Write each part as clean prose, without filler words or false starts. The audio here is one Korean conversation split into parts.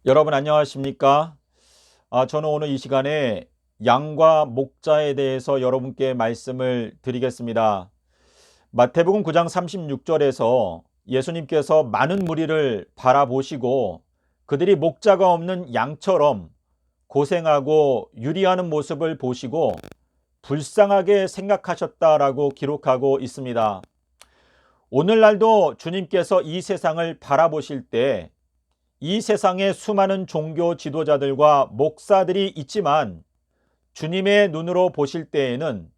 여러분 안녕하십니까? 저는 오늘 이 시간에 양과 목자에 대해서 여러분께 말씀을 드리겠습니다. 마태복음 9장 36절에서 예수님께서 많은 무리를 바라보시고 그들이 목자가 없는 양처럼 고생하고 유리하는 모습을 보시고 불쌍하게 생각하셨다라고 기록하고 있습니다. 오늘날도 주님께서 이 세상을 바라보실 때 이 세상에 수많은 종교 지도자들과 목사들이 있지만 주님의 눈으로 보실 때에는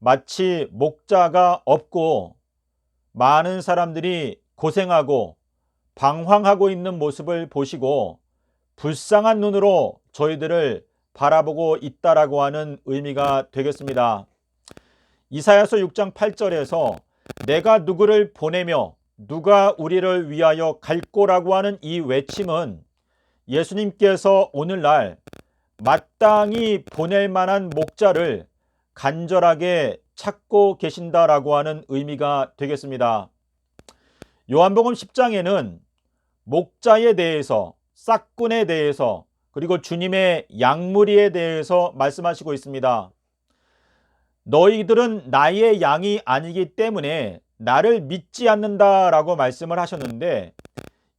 마치 목자가 없고 많은 사람들이 고생하고 방황하고 있는 모습을 보시고 불쌍한 눈으로 저희들을 바라보고 있다라고 하는 의미가 되겠습니다. 이사야서 6장 8절에서 내가 누구를 보내며 누가 우리를 위하여 갈꼬라고 하는 이 외침은 예수님께서 오늘날 마땅히 보낼 만한 목자를 간절하게 찾고 계신다라고 하는 의미가 되겠습니다. 요한복음 10장에는 목자에 대해서, 싹꾼에 대해서, 그리고 주님의 양무리에 대해서 말씀하시고 있습니다. 너희들은 나의 양이 아니기 때문에 나를 믿지 않는다라고 말씀을 하셨는데,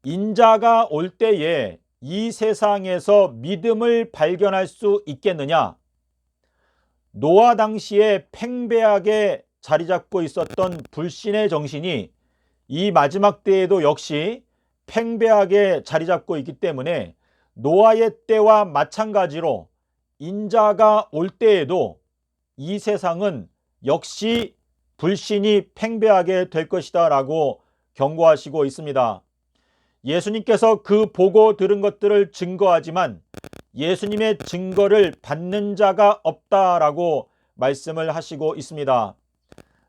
인자가 올 때에 이 세상에서 믿음을 발견할 수 있겠느냐? 노아 당시에 팽배하게 자리 잡고 있었던 불신의 정신이 이 마지막 때에도 역시 팽배하게 자리 잡고 있기 때문에 노아의 때와 마찬가지로 인자가 올 때에도 이 세상은 역시 불신이 팽배하게 될 것이다 라고 경고하시고 있습니다. 예수님께서 그 보고 들은 것들을 증거하지만 예수님의 증거를 받는 자가 없다라고 말씀을 하시고 있습니다.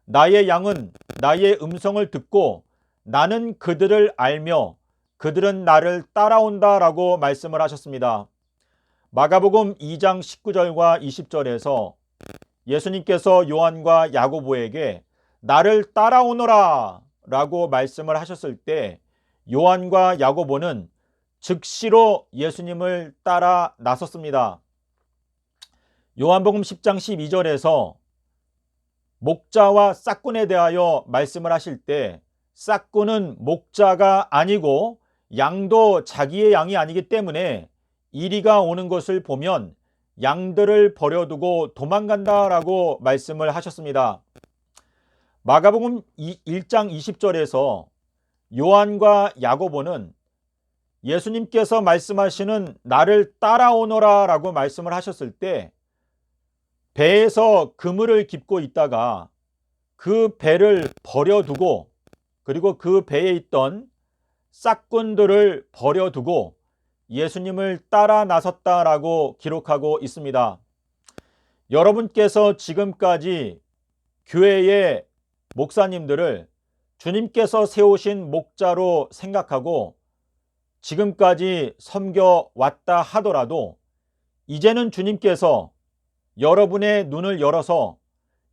나의 양은 나의 음성을 듣고 나는 그들을 알며 그들은 나를 따라온다라고 말씀을 하셨습니다. 마가복음 2장 19절과 20절에서 예수님께서 요한과 야고보에게 나를 따라오너라 라고 말씀을 하셨을 때 요한과 야고보는 즉시로 예수님을 따라 나섰습니다. 요한복음 10장 12절에서 목자와 싹꾼에 대하여 말씀을 하실 때 싹꾼은 목자가 아니고 양도 자기의 양이 아니기 때문에 이리가 오는 것을 보면 양들을 버려두고 도망간다라고 말씀을 하셨습니다. 마가복음 1장 20절에서 요한과 야고보는 예수님께서 말씀하시는 나를 따라오너라 라고 말씀을 하셨을 때 배에서 그물을 깁고 있다가 그 배를 버려두고 그리고 그 배에 있던 싹꾼들을 버려두고 예수님을 따라 나섰다라고 기록하고 있습니다. 여러분께서 지금까지 교회의 목사님들을 주님께서 세우신 목자로 생각하고 지금까지 섬겨왔다 하더라도 이제는 주님께서 여러분의 눈을 열어서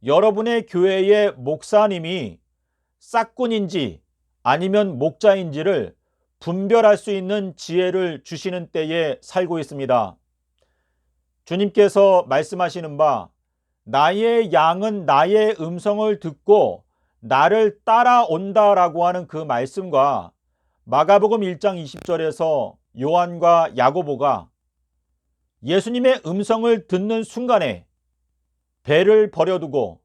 여러분의 교회의 목사님이 싹꾼인지 아니면 목자인지를 분별할 수 있는 지혜를 주시는 때에 살고 있습니다. 주님께서 말씀하시는 바 나의 양은 나의 음성을 듣고 나를 따라온다라고 하는 그 말씀과 마가복음 1장 20절에서 요한과 야고보가 예수님의 음성을 듣는 순간에 배를 버려두고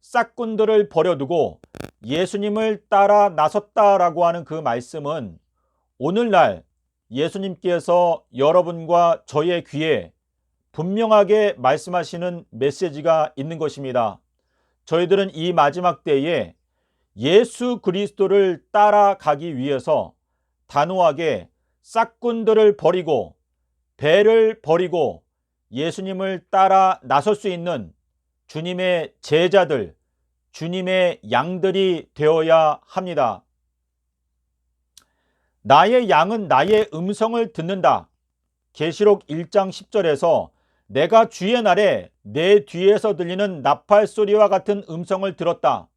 싹꾼들을 버려두고 예수님을 따라 나섰다라고 하는 그 말씀은 오늘날 예수님께서 여러분과 저의 귀에 분명하게 말씀하시는 메시지가 있는 것입니다. 저희들은 이 마지막 때에 예수 그리스도를 따라가기 위해서 단호하게 싹꾼들을 버리고 배를 버리고 예수님을 따라 나설 수 있는 주님의 제자들, 주님의 양들이 되어야 합니다. 나의 양은 나의 음성을 듣는다. 계시록 1장 10절에서 내가 주의 날에 내 뒤에서 들리는 나팔 소리와 같은 음성을 들었다.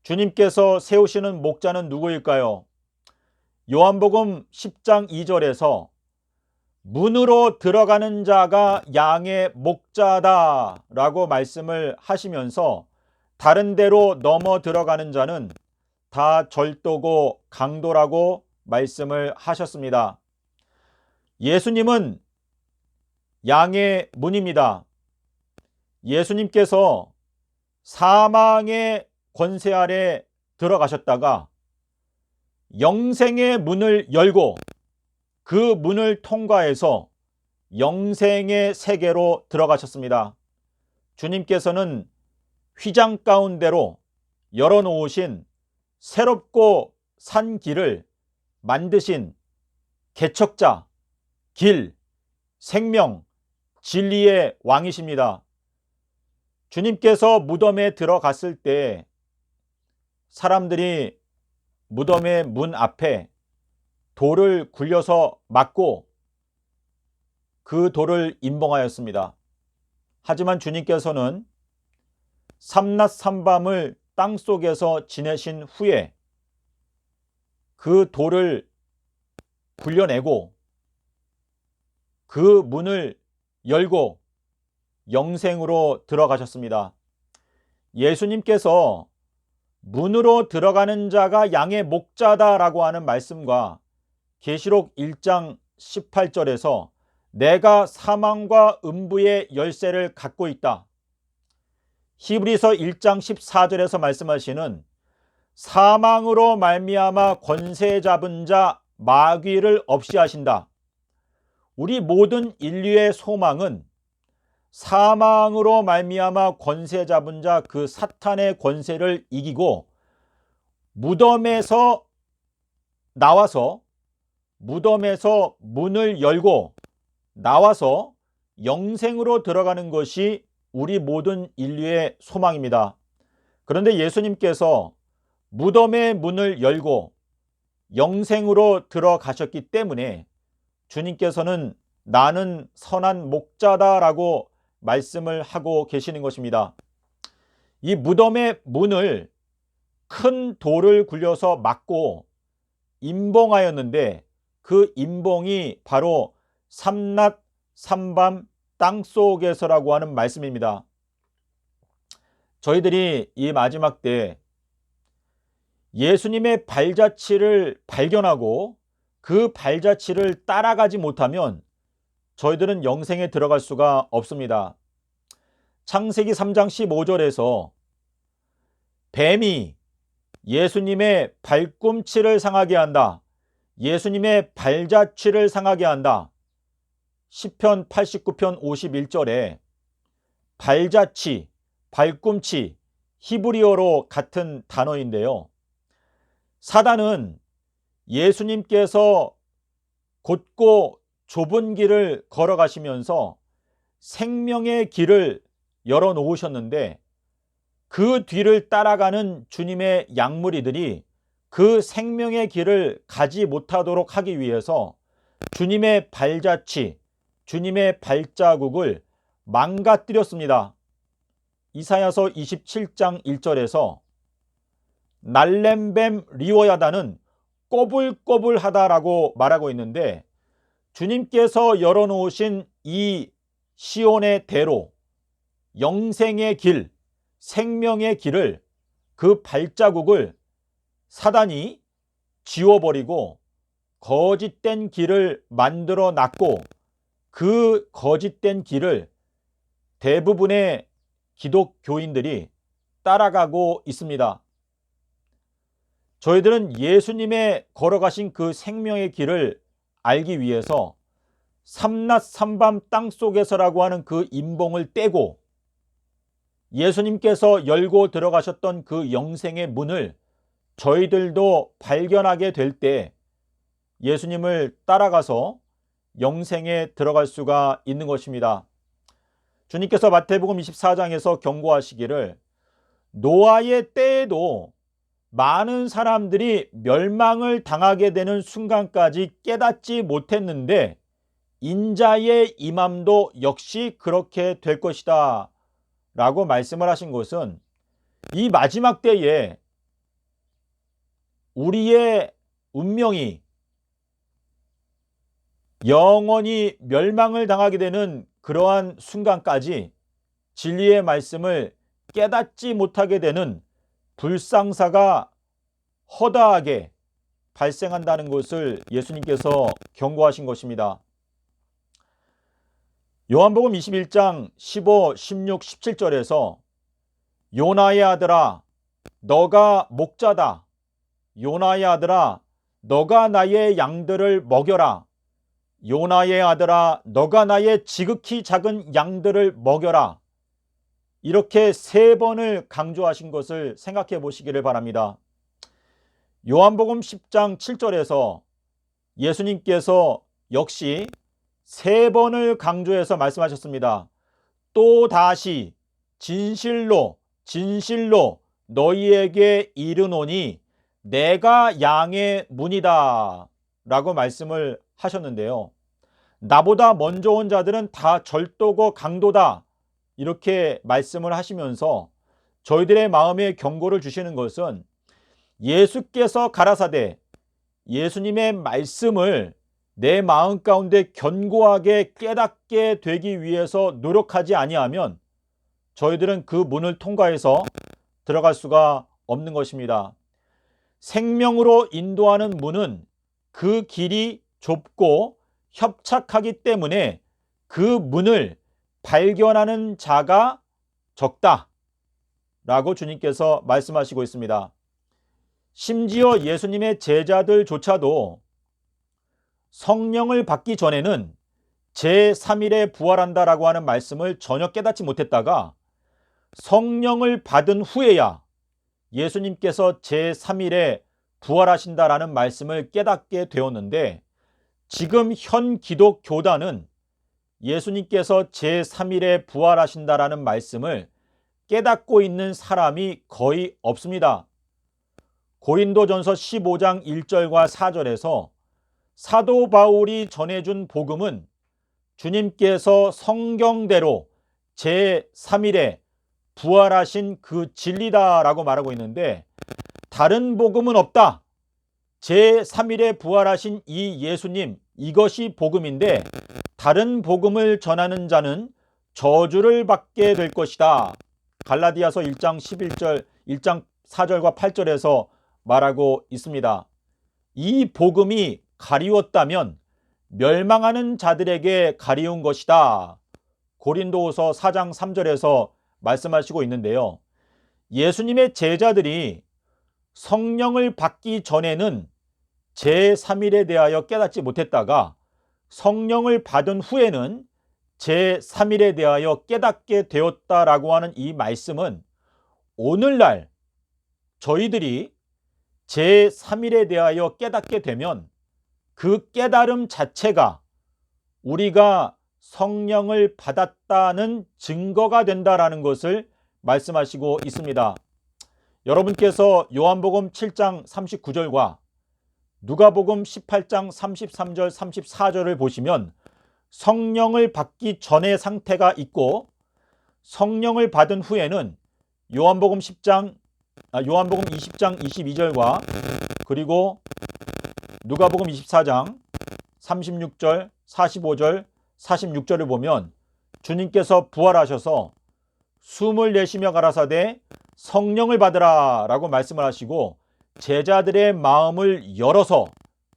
주님께서 세우시는 목자는 누구일까요? 요한복음 10장 2절에서 문으로 들어가는 자가 양의 목자다 라고 말씀을 하시면서 다른 데로 넘어 들어가는 자는 다 절도고 강도라고 말씀을 하셨습니다. 예수님은 양의 문입니다. 예수님께서 사망의 권세 아래 들어가셨다가 영생의 문을 열고 그 문을 통과해서 영생의 세계로 들어가셨습니다. 주님께서는 휘장 가운데로 열어놓으신 새롭고 산 길을 만드신 개척자, 길, 생명, 진리의 왕이십니다. 주님께서 무덤에 들어갔을 때 사람들이 무덤의 문 앞에 돌을 굴려서 막고 그 돌을 임봉하였습니다. 하지만 주님께서는 삼낮 삼밤을 땅속에서 지내신 후에 그 돌을 굴려내고 그 문을 열고 영생으로 들어가셨습니다. 예수님께서 문으로 들어가는 자가 양의 목자다라고 하는 말씀과 계시록 1장 18절에서 내가 사망과 음부의 열쇠를 갖고 있다. 히브리서 1장 14절에서 말씀하시는 사망으로 말미암아 권세 잡은 자 마귀를 없이 하신다. 우리 모든 인류의 소망은 사망으로 말미암아 권세 잡은 자 그 사탄의 권세를 이기고 무덤에서 나와서 무덤에서 문을 열고 나와서 영생으로 들어가는 것이 우리 모든 인류의 소망입니다. 그런데 예수님께서 무덤의 문을 열고 영생으로 들어가셨기 때문에 주님께서는 나는 선한 목자다라고 말씀을 하고 계시는 것입니다. 이 무덤의 문을 큰 돌을 굴려서 막고 임봉하였는데 그 임봉이 바로 삼낮 삼밤 땅속에서라고 하는 말씀입니다. 저희들이 이 마지막 때 예수님의 발자취를 발견하고 그 발자취를 따라가지 못하면 저희들은 영생에 들어갈 수가 없습니다. 창세기 3장 15절에서 뱀이 예수님의 발꿈치를 상하게 한다. 예수님의 발자취를 상하게 한다. 시편 89편 51절에 발자취, 발꿈치, 히브리어로 같은 단어인데요. 사단은 예수님께서 곧고 좁은 길을 걸어가시면서 생명의 길을 열어놓으셨는데 그 뒤를 따라가는 주님의 양무리들이 그 생명의 길을 가지 못하도록 하기 위해서 주님의 발자취, 주님의 발자국을 망가뜨렸습니다. 이사야서 27장 1절에서 날렘뱀 리워야다는 꼬불꼬불하다라고 말하고 있는데 주님께서 열어놓으신 이 시온의 대로 영생의 길, 생명의 길을 그 발자국을 사단이 지워버리고 거짓된 길을 만들어 놨고 그 거짓된 길을 대부분의 기독교인들이 따라가고 있습니다. 저희들은 예수님의 걸어가신 그 생명의 길을 알기 위해서 삼낮 삼밤 땅속에서라고 하는 그 임봉을 떼고 예수님께서 열고 들어가셨던 그 영생의 문을 저희들도 발견하게 될 때 예수님을 따라가서 영생에 들어갈 수가 있는 것입니다. 주님께서 마태복음 24장에서 경고하시기를 노아의 때에도 많은 사람들이 멸망을 당하게 되는 순간까지 깨닫지 못했는데 인자의 임함도 역시 그렇게 될 것이다 라고 말씀을 하신 것은 이 마지막 때에 우리의 운명이 영원히 멸망을 당하게 되는 그러한 순간까지 진리의 말씀을 깨닫지 못하게 되는 불상사가 허다하게 발생한다는 것을 예수님께서 경고하신 것입니다. 요한복음 21장 15, 16, 17절에서 요나의 아들아 너가 목자다. 요나의 아들아 너가 나의 양들을 먹여라. 요나의 아들아 너가 나의 지극히 작은 양들을 먹여라. 이렇게 3번을 강조하신 것을 생각해 보시기를 바랍니다. 요한복음 10장 7절에서 예수님께서 역시 3번을 강조해서 말씀하셨습니다. 또 다시 진실로 진실로 너희에게 이르노니 내가 양의 문이다 라고 말씀을 하셨는데요. 나보다 먼저 온 자들은 다 절도고 강도다 이렇게 말씀을 하시면서 저희들의 마음에 경고를 주시는 것은 예수께서 가라사대 예수님의 말씀을 내 마음 가운데 견고하게 깨닫게 되기 위해서 노력하지 아니하면 저희들은 그 문을 통과해서 들어갈 수가 없는 것입니다. 생명으로 인도하는 문은 그 길이 좁고 협착하기 때문에 그 문을 발견하는 자가 적다 라고 주님께서 말씀하시고 있습니다. 심지어 예수님의 제자들조차도 성령을 받기 전에는 제3일에 부활한다라고 하는 말씀을 전혀 깨닫지 못했다가 성령을 받은 후에야 예수님께서 제3일에 부활하신다라는 말씀을 깨닫게 되었는데 지금 현 기독교단은 예수님께서 제3일에 부활하신다라는 말씀을 깨닫고 있는 사람이 거의 없습니다. 고린도전서 15장 1절과 4절에서 사도 바울이 전해준 복음은 주님께서 성경대로 제3일에 부활하신 그 진리다라고 말하고 있는데 다른 복음은 없다. 제3일에 부활하신 이 예수님 이것이 복음인데 다른 복음을 전하는 자는 저주를 받게 될 것이다. 갈라디아서 1장 11절 1장 4절과 8절에서 말하고 있습니다. 이 복음이 가리웠다면 멸망하는 자들에게 가리운 것이다. 고린도후서 4장 3절에서 말씀하시고 있는데요. 예수님의 제자들이 성령을 받기 전에는 제3일에 대하여 깨닫지 못했다가 성령을 받은 후에는 제3일에 대하여 깨닫게 되었다라고 하는 이 말씀은 오늘날 저희들이 제3일에 대하여 깨닫게 되면 그 깨달음 자체가 우리가 성령을 받았다는 증거가 된다라는 것을 말씀하시고 있습니다. 여러분께서 요한복음 7장 39절과 누가복음 18장 33절 34절을 보시면 성령을 받기 전의 상태가 있고 성령을 받은 후에는 요한복음 20장 22절과 그리고 누가복음 24장 36절 45절 46절을 보면 주님께서 부활하셔서 숨을 내쉬며 가라사대 성령을 받으라 라고 말씀을 하시고 제자들의 마음을 열어서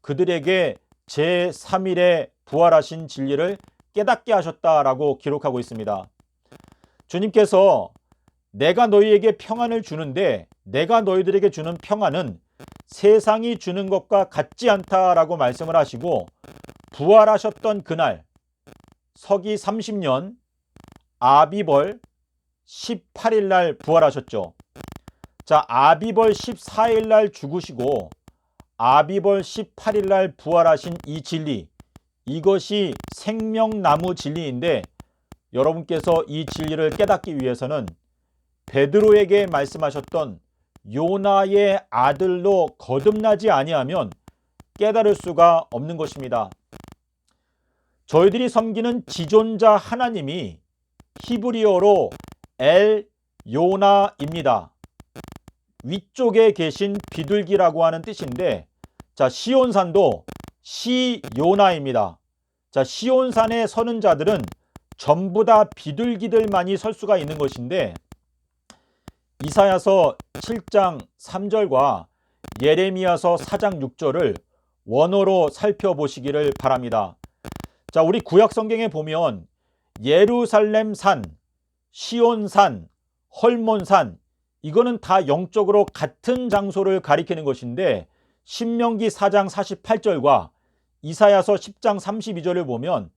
그들에게 제3일에 부활하신 진리를 깨닫게 하셨다라고 기록하고 있습니다. 주님께서 내가 너희에게 평안을 주는데 내가 너희들에게 주는 평안은 세상이 주는 것과 같지 않다라고 말씀을 하시고 부활하셨던 그날 서기 30년 아비벌 18일 날 부활하셨죠. 자, 아비벌 14일 날 죽으시고 아비벌 18일 날 부활하신 이 진리, 이것이 생명나무 진리인데 여러분께서 이 진리를 깨닫기 위해서는 베드로에게 말씀하셨던 요나의 아들로 거듭나지 아니하면 깨달을 수가 없는 것입니다. 저희들이 섬기는 지존자 하나님이 히브리어로 엘 요나입니다. 위쪽에 계신 비둘기라고 하는 뜻인데 자, 시온산도 시 요나입니다. 자, 시온산에 서는 자들은 전부 다 비둘기들만이 설 수가 있는 것인데, 이사야서 7장 3절과 예레미야서 4장 6절을 원어로 살펴보시기를 바랍니다. 자, 우리 구약 성경에 보면 예루살렘 산, 시온산, 헐몬산, 이거는 다 영적으로 같은 장소를 가리키는 것인데, 신명기 4장 48절과 이사야서 10장 32절을 보면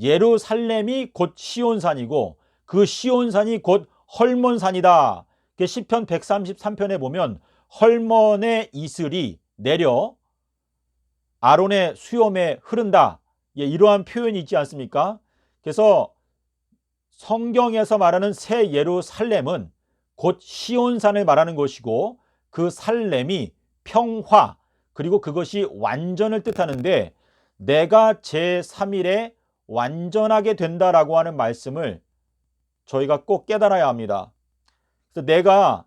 예루살렘이 곧 시온산이고 그 시온산이 곧 헐몬산이다. 시편 133편에 보면 헐몬의 이슬이 내려 아론의 수염에 흐른다. 이러한 표현이 있지 않습니까? 그래서 성경에서 말하는 새 예루살렘은 곧 시온산을 말하는 것이고, 그 살렘이 평화, 그리고 그것이 완전을 뜻하는데, 내가 제3일에 완전하게 된다라고 하는 말씀을 저희가 꼭 깨달아야 합니다. 그래서 내가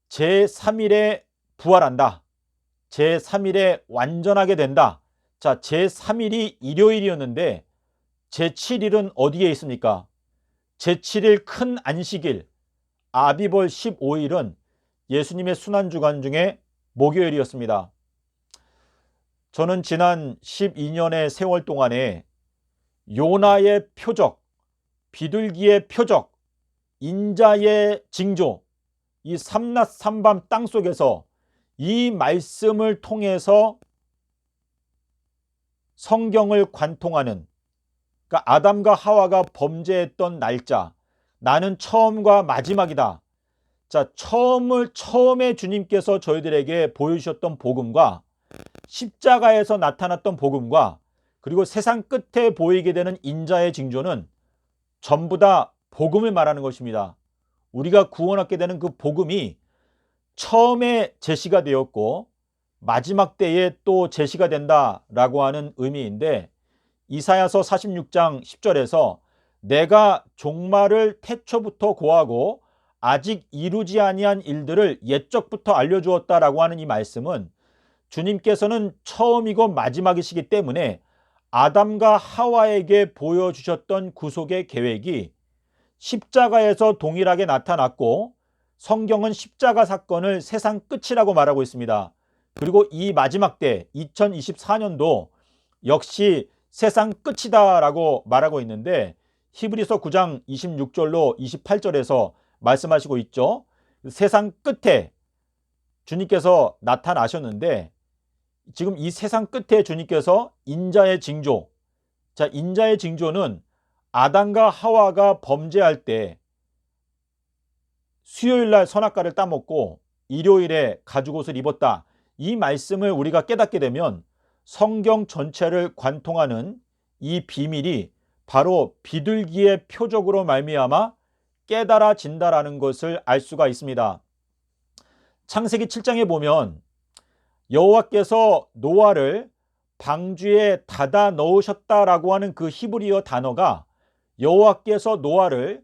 제3일에 부활한다. 제3일에 완전하게 된다. 자, 제3일이 일요일이었는데 제7일은 어디에 있습니까? 제7일 큰 안식일, 아비벌 15일은 예수님의 순환주간 중에 목요일이었습니다. 저는 지난 12년의 세월 동안에 요나의 표적, 비둘기의 표적, 인자의 징조, 이 삼낮 삼밤 땅속에서 이 말씀을 통해서 성경을 관통하는, 그러니까 아담과 하와가 범죄했던 날짜, 나는 처음과 마지막이다. 자, 처음에 주님께서 저희들에게 보여주셨던 복음과 십자가에서 나타났던 복음과 그리고 세상 끝에 보이게 되는 인자의 징조는 전부 다 복음을 말하는 것입니다. 우리가 구원받게 되는 그 복음이 처음에 제시가 되었고 마지막 때에 또 제시가 된다라고 하는 의미인데, 이사야서 46장 10절에서 내가 종말을 태초부터 고하고 아직 이루지 아니한 일들을 옛적부터 알려주었다라고 하는 이 말씀은, 주님께서는 처음이고 마지막이시기 때문에 아담과 하와에게 보여주셨던 구속의 계획이 십자가에서 동일하게 나타났고, 성경은 십자가 사건을 세상 끝이라고 말하고 있습니다. 그리고 이 마지막 때 2024년도 역시 세상 끝이다라고 말하고 있는데, 히브리서 9장 26절로 28절에서 말씀하시고 있죠. 세상 끝에 주님께서 나타나셨는데, 지금 이 세상 끝에 주님께서 인자의 징조, 자, 인자의 징조는 아담과 하와가 범죄할 때 수요일날 선악과를 따먹고 일요일에 가죽옷을 입었다. 이 말씀을 우리가 깨닫게 되면 성경 전체를 관통하는 이 비밀이 바로 비둘기의 표적으로 말미암아 깨달아진다라는 것을 알 수가 있습니다. 창세기 7장에 보면 여호와께서 노아를 방주에 닫아 넣으셨다라고 하는 그 히브리어 단어가 여호와께서 노아를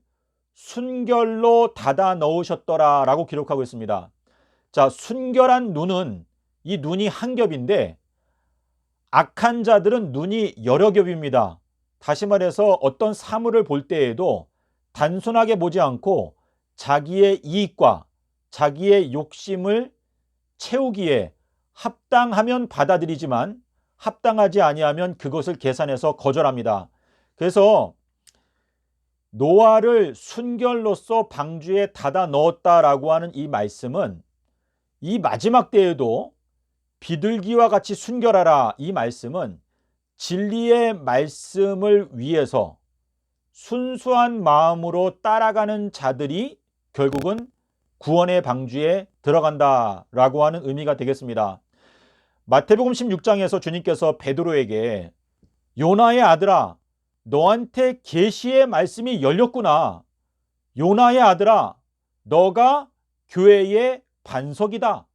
순결로 닫아 넣으셨더라라고 기록하고 있습니다. 자, 순결한 눈은, 이 눈이 한 겹인데 악한 자들은 눈이 여러 겹입니다. 다시 말해서 어떤 사물을 볼 때에도 단순하게 보지 않고 자기의 이익과 자기의 욕심을 채우기에 합당하면 받아들이지만 합당하지 아니하면 그것을 계산해서 거절합니다. 그래서 노아를 순결로서 방주에 닫아 넣었다라고 하는 이 말씀은 이 마지막 때에도 비둘기와 같이 순결하라, 이 말씀은 진리의 말씀을 위해서 순수한 마음으로 따라가는 자들이 결국은 구원의 방주에 들어간다라고 하는 의미가 되겠습니다. 마태복음 16장에서 주님께서 베드로에게 요나의 아들아, 너한테 계시의 말씀이 열렸구나. 요나의 아들아, 너가 교회의 반석이다.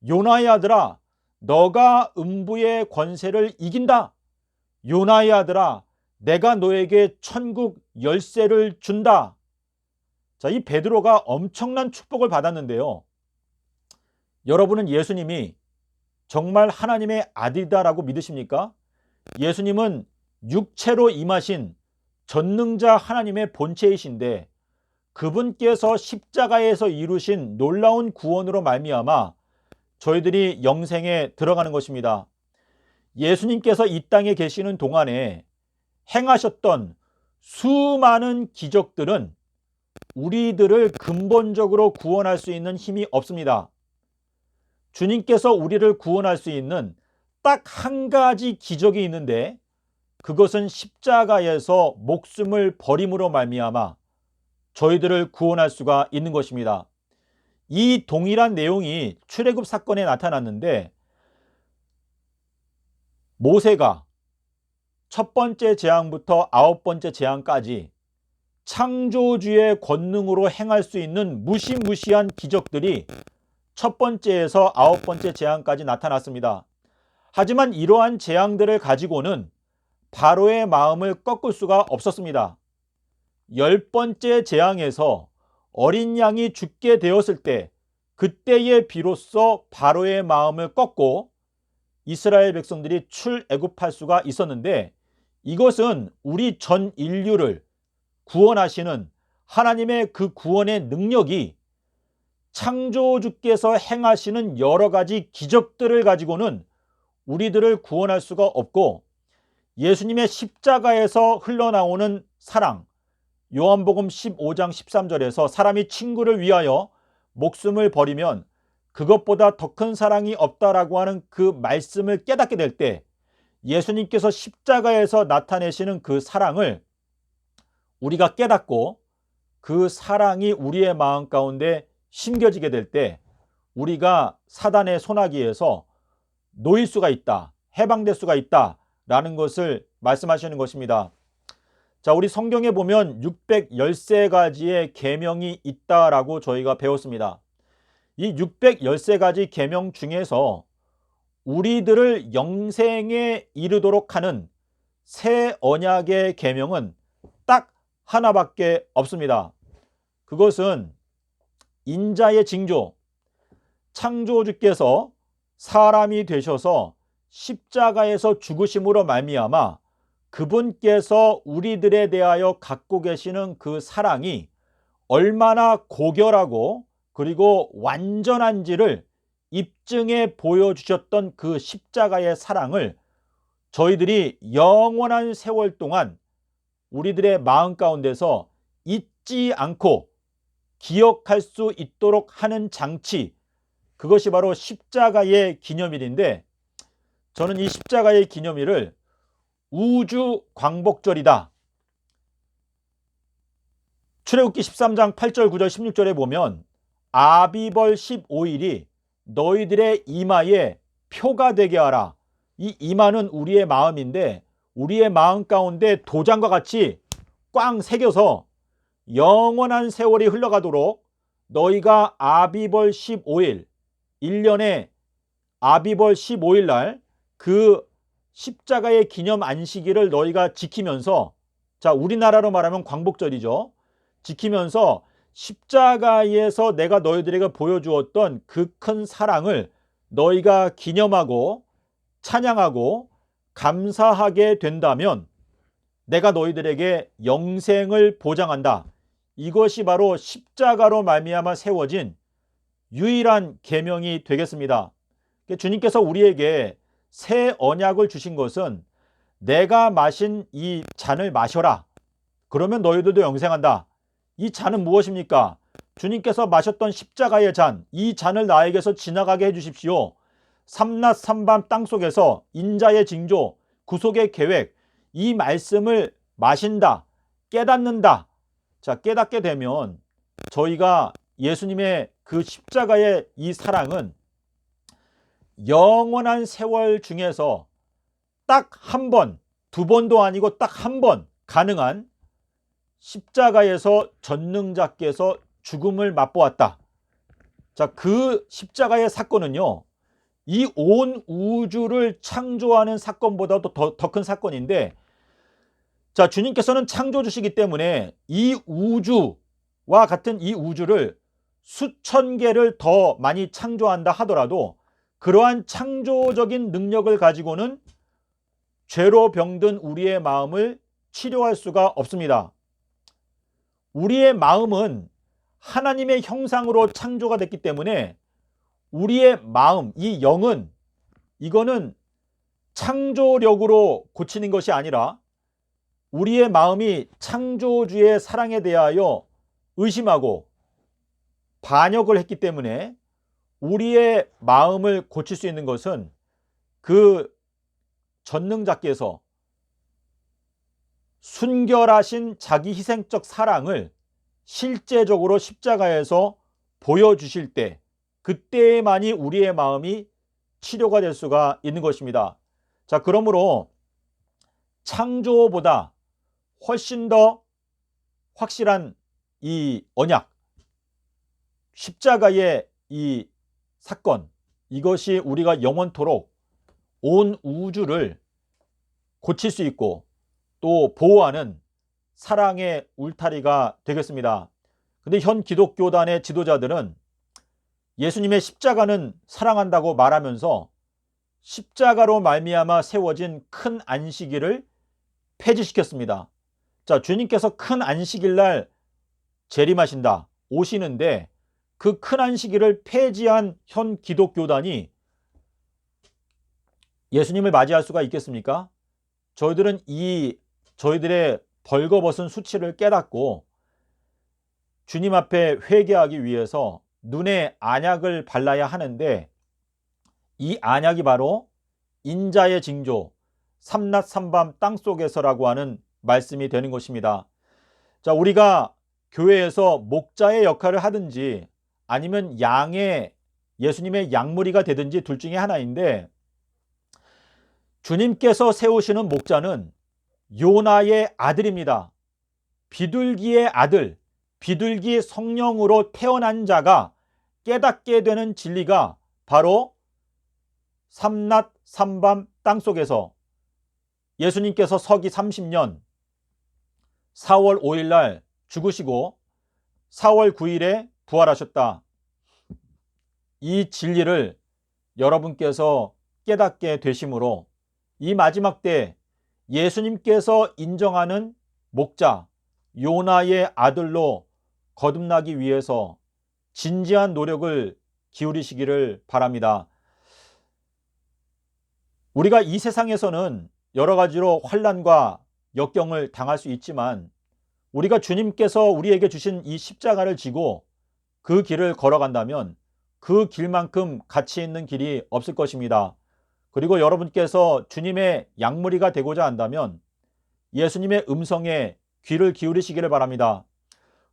요나의 아들아, 너가 음부의 권세를 이긴다. 요나의 아들아, 내가 너에게 천국 열쇠를 준다. 자, 이 베드로가 엄청난 축복을 받았는데요. 여러분은 예수님이 정말 하나님의 아들이다라고 믿으십니까? 예수님은 육체로 임하신 전능자 하나님의 본체이신데 그분께서 십자가에서 이루신 놀라운 구원으로 말미암아 저희들이 영생에 들어가는 것입니다. 예수님께서 이 땅에 계시는 동안에 행하셨던 수많은 기적들은 우리들을 근본적으로 구원할 수 있는 힘이 없습니다. 주님께서 우리를 구원할 수 있는 딱 한 가지 기적이 있는데 그것은 십자가에서 목숨을 버림으로 말미암아 저희들을 구원할 수가 있는 것입니다. 이 동일한 내용이 출애굽 사건에 나타났는데 모세가 첫 번째 재앙부터 아홉 번째 재앙까지 창조주의 권능으로 행할 수 있는 무시무시한 기적들이 첫 번째에서 아홉 번째 재앙까지 나타났습니다. 하지만 이러한 재앙들을 가지고는 바로의 마음을 꺾을 수가 없었습니다. 열 번째 재앙에서 어린 양이 죽게 되었을 때 그때에 비로소 바로의 마음을 꺾고 이스라엘 백성들이 출애굽할 수가 있었는데 이것은 우리 전 인류를 구원하시는 하나님의 그 구원의 능력이 창조주께서 행하시는 여러 가지 기적들을 가지고는 우리들을 구원할 수가 없고 예수님의 십자가에서 흘러나오는 사랑, 요한복음 15장 13절에서 사람이 친구를 위하여 목숨을 버리면 그것보다 더 큰 사랑이 없다라고 하는 그 말씀을 깨닫게 될 때 예수님께서 십자가에서 나타내시는 그 사랑을 우리가 깨닫고 그 사랑이 우리의 마음 가운데 심겨지게 될 때 우리가 사단의 손아귀에서 놓일 수가 있다, 해방될 수가 있다라는 것을 말씀하시는 것입니다. 자, 우리 성경에 보면 613가지의 계명이 있다라고 저희가 배웠습니다. 이 613가지 계명 중에서 우리들을 영생에 이르도록 하는 새 언약의 계명은 딱 하나밖에 없습니다. 그것은 인자의 징조, 창조주께서 사람이 되셔서 십자가에서 죽으심으로 말미암아 그분께서 우리들에 대하여 갖고 계시는 그 사랑이 얼마나 고결하고 그리고 완전한지를 입증해 보여주셨던 그 십자가의 사랑을 저희들이 영원한 세월 동안 우리들의 마음 가운데서 잊지 않고 기억할 수 있도록 하는 장치, 그것이 바로 십자가의 기념일인데 저는 이 십자가의 기념일을 우주 광복절이다. 출애굽기 13장 8절 9절 16절에 보면 아비벌 15일이 너희들의 이마에 표가 되게 하라. 이 이마는 우리의 마음인데 우리의 마음 가운데 도장과 같이 꽝 새겨서 영원한 세월이 흘러가도록 너희가 아비벌 15일 1년에 아비벌 15일 날 그 십자가의 기념 안식일을 너희가 지키면서, 자, 우리나라로 말하면 광복절이죠. 지키면서 십자가에서 내가 너희들에게 보여주었던 그 큰 사랑을 너희가 기념하고 찬양하고 감사하게 된다면 내가 너희들에게 영생을 보장한다. 이것이 바로 십자가로 말미암아 세워진 유일한 계명이 되겠습니다. 주님께서 우리에게 새 언약을 주신 것은 내가 마신 이 잔을 마셔라. 그러면 너희들도 영생한다. 이 잔은 무엇입니까? 주님께서 마셨던 십자가의 잔, 이 잔을 나에게서 지나가게 해주십시오. 삼낮 삼밤 땅속에서 인자의 징조, 구속의 계획, 이 말씀을 마신다, 깨닫는다. 자, 깨닫게 되면 저희가 예수님의 그 십자가의 이 사랑은 영원한 세월 중에서 딱 한 번, 두 번도 아니고 딱 한 번 가능한 십자가에서 전능자께서 죽음을 맛보았다. 자, 그 십자가의 사건은요, 이 온 우주를 창조하는 사건보다도 더 큰 사건인데, 자, 주님께서는 창조주시기 때문에 이 우주와 같은 이 우주를 수천 개를 더 많이 창조한다 하더라도 그러한 창조적인 능력을 가지고는 죄로 병든 우리의 마음을 치료할 수가 없습니다. 우리의 마음은 하나님의 형상으로 창조가 됐기 때문에 우리의 마음, 이 영은 이거는 창조력으로 고치는 것이 아니라 우리의 마음이 창조주의 사랑에 대하여 의심하고 반역을 했기 때문에 우리의 마음을 고칠 수 있는 것은 그 전능자께서 순결하신 자기 희생적 사랑을 실제적으로 십자가에서 보여주실 때, 그때만이 우리의 마음이 치료가 될 수가 있는 것입니다. 자, 그러므로 창조보다 훨씬 더 확실한 이 언약, 십자가의 이 사건, 이것이 우리가 영원토록 온 우주를 고칠 수 있고 또 보호하는 사랑의 울타리가 되겠습니다. 근데 현 기독교단의 지도자들은 예수님의 십자가는 사랑한다고 말하면서 십자가로 말미암아 세워진 큰 안식일을 폐지시켰습니다. 자, 주님께서 큰 안식일 날 재림하신다, 오시는데 그 큰 안식일을 폐지한 현 기독교단이 예수님을 맞이할 수가 있겠습니까? 저희들은 저희들의 벌거벗은 수치를 깨닫고 주님 앞에 회개하기 위해서 눈에 안약을 발라야 하는데, 이 안약이 바로 인자의 징조, 삼낮 삼밤 땅속에서라고 하는 말씀이 되는 것입니다. 자, 우리가 교회에서 목자의 역할을 하든지 아니면 예수님의 양무리가 되든지 둘 중에 하나인데, 주님께서 세우시는 목자는 요나의 아들입니다. 비둘기의 아들, 비둘기 성령으로 태어난 자가 깨닫게 되는 진리가 바로 삼낮 삼밤 땅속에서 예수님께서 서기 30년 4월 5일 날 죽으시고 4월 9일에 부활하셨다. 이 진리를 여러분께서 깨닫게 되심으로 이 마지막 때 예수님께서 인정하는 목자 요나의 아들로 거듭나기 위해서 진지한 노력을 기울이시기를 바랍니다. 우리가 이 세상에서는 여러 가지로 환난과 역경을 당할 수 있지만 우리가 주님께서 우리에게 주신 이 십자가를 지고 그 길을 걸어간다면 그 길만큼 가치 있는 길이 없을 것입니다. 그리고 여러분께서 주님의 양무리가 되고자 한다면 예수님의 음성에 귀를 기울이시기를 바랍니다.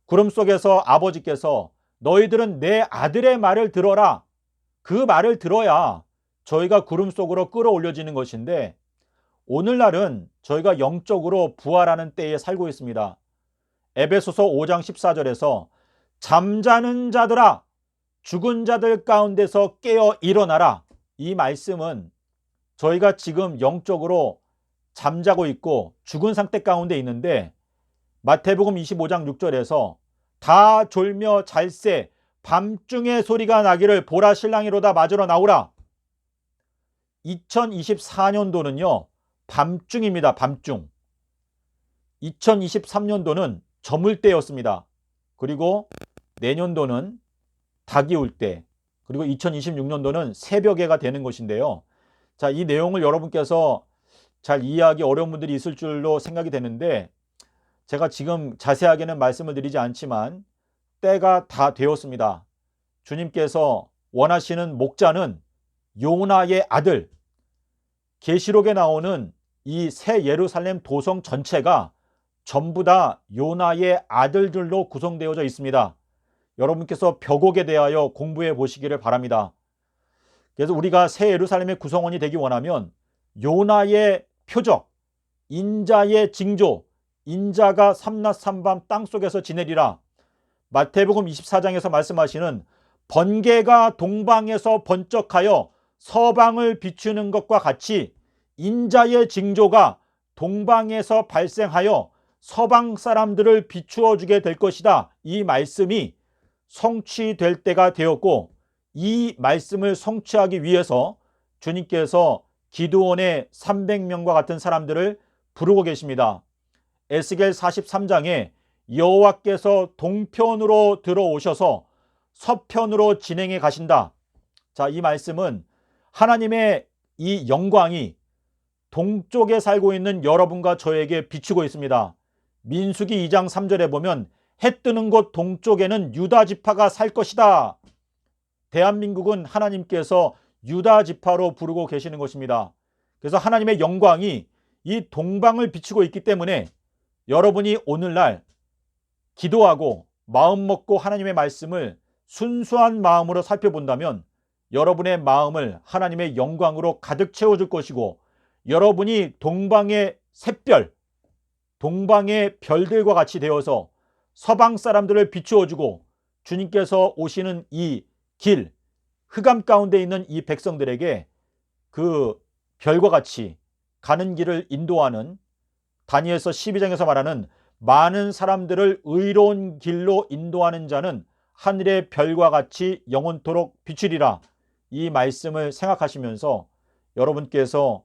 구름 속에서 아버지께서 너희들은 내 아들의 말을 들어라, 그 말을 들어야 저희가 구름 속으로 끌어올려지는 것인데, 오늘날은 저희가 영적으로 부활하는 때에 살고 있습니다. 에베소서 5장 14절에서 잠자는 자들아 죽은 자들 가운데서 깨어 일어나라, 이 말씀은 저희가 지금 영적으로 잠자고 있고 죽은 상태 가운데 있는데, 마태복음 25장 6절에서 다 졸며 잘새 밤중에 소리가 나기를 보라 신랑이로다 맞으러 나오라. 2024년도는요 밤중입니다. 밤중. 2023년도는 저물 때였습니다. 그리고 내년도는 닭이 울 때, 그리고 2026년도는 새벽에가 되는 것인데요. 자, 이 내용을 여러분께서 잘 이해하기 어려운 분들이 있을 줄로 생각이 되는데, 제가 지금 자세하게는 말씀을 드리지 않지만 때가 다 되었습니다. 주님께서 원하시는 목자는 요나의 아들, 계시록에 나오는 이 새 예루살렘 도성 전체가 전부 다 요나의 아들들로 구성되어져 있습니다. 여러분께서 벽옥에 대하여 공부해 보시기를 바랍니다. 그래서 우리가 새 예루살렘의 구성원이 되기 원하면 요나의 표적, 인자의 징조, 인자가 삼낮 삼밤 땅속에서 지내리라. 마태복음 24장에서 말씀하시는 번개가 동방에서 번쩍하여 서방을 비추는 것과 같이 인자의 징조가 동방에서 발생하여 서방 사람들을 비추어 주게 될 것이다. 이 말씀이 성취될 때가 되었고, 이 말씀을 성취하기 위해서 주님께서 기드온의 300명과 같은 사람들을 부르고 계십니다. 에스겔 43장에 여호와께서 동편으로 들어오셔서 서편으로 진행해 가신다. 자, 이 말씀은 하나님의 이 영광이 동쪽에 살고 있는 여러분과 저에게 비추고 있습니다. 민수기 2장 3절에 보면 해 뜨는 곳 동쪽에는 유다 지파가 살 것이다. 대한민국은 하나님께서 유다 지파로 부르고 계시는 것입니다. 그래서 하나님의 영광이 이 동방을 비추고 있기 때문에 여러분이 오늘날 기도하고 마음 먹고 하나님의 말씀을 순수한 마음으로 살펴본다면 여러분의 마음을 하나님의 영광으로 가득 채워줄 것이고, 여러분이 동방의 샛별, 동방의 별들과 같이 되어서 서방 사람들을 비추어주고 주님께서 오시는 이 길, 흑암 가운데 있는 이 백성들에게 그 별과 같이 가는 길을 인도하는, 다니엘서 12장에서 말하는 많은 사람들을 의로운 길로 인도하는 자는 하늘의 별과 같이 영원토록 비추리라. 이 말씀을 생각하시면서 여러분께서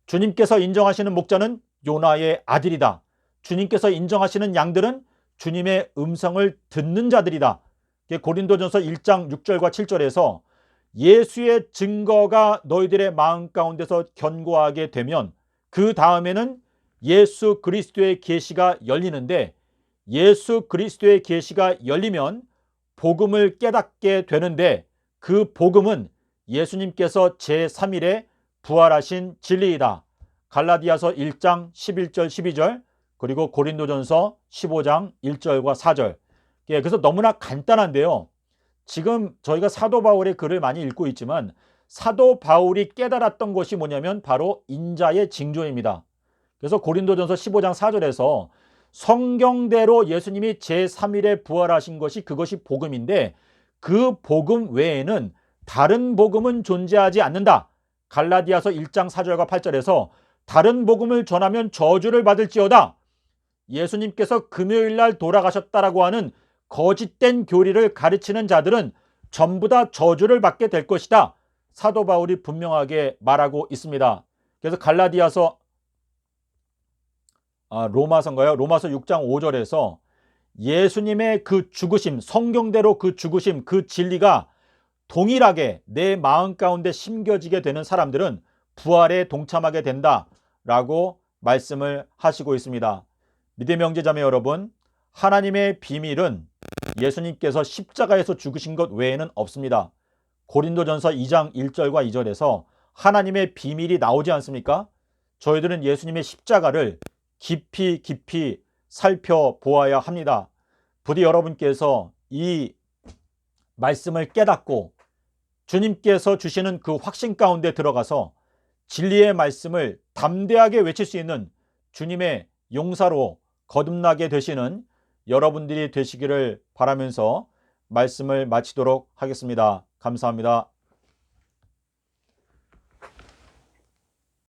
주님께서 인정하시는 목자는 요나의 아들이다. 주님께서 인정하시는 양들은 주님의 음성을 듣는 자들이다. 고린도전서 1장 6절과 7절에서 예수의 증거가 너희들의 마음 가운데서 견고하게 되면 그 다음에는 예수 그리스도의 계시가 열리는데, 예수 그리스도의 계시가 열리면 복음을 깨닫게 되는데, 그 복음은 예수님께서 제3일에 부활하신 진리이다. 갈라디아서 1장 11절 12절, 그리고 고린도전서 15장 1절과 4절. 그래서 너무나 간단한데요. 지금 저희가 사도 바울의 글을 많이 읽고 있지만 사도 바울이 깨달았던 것이 뭐냐면 바로 인자의 징조입니다. 그래서 고린도전서 15장 4절에서 성경대로 예수님이 제3일에 부활하신 것이, 그것이 복음인데 그 복음 외에는 다른 복음은 존재하지 않는다. 갈라디아서 1장 4절과 8절에서 다른 복음을 전하면 저주를 받을지어다. 예수님께서 금요일날 돌아가셨다라고 하는 거짓된 교리를 가르치는 자들은 전부 다 저주를 받게 될 것이다. 사도 바울이 분명하게 말하고 있습니다. 그래서 갈라디아서 로마서인가요? 로마서 6장 5절에서 예수님의 그 죽으심, 성경대로 그 죽으심, 그 진리가 동일하게 내 마음 가운데 심겨지게 되는 사람들은 부활에 동참하게 된다라고 말씀을 하시고 있습니다. 믿음의 형제자매 여러분, 하나님의 비밀은 예수님께서 십자가에서 죽으신 것 외에는 없습니다. 고린도전서 2장 1절과 2절에서 하나님의 비밀이 나오지 않습니까? 저희들은 예수님의 십자가를 깊이 살펴보아야 합니다. 부디 여러분께서 이 말씀을 깨닫고 주님께서 주시는 그 확신 가운데 들어가서 진리의 말씀을 담대하게 외칠 수 있는 주님의 용사로 거듭나게 되시는 여러분들이 되시기를 바라면서 말씀을 마치도록 하겠습니다. 감사합니다.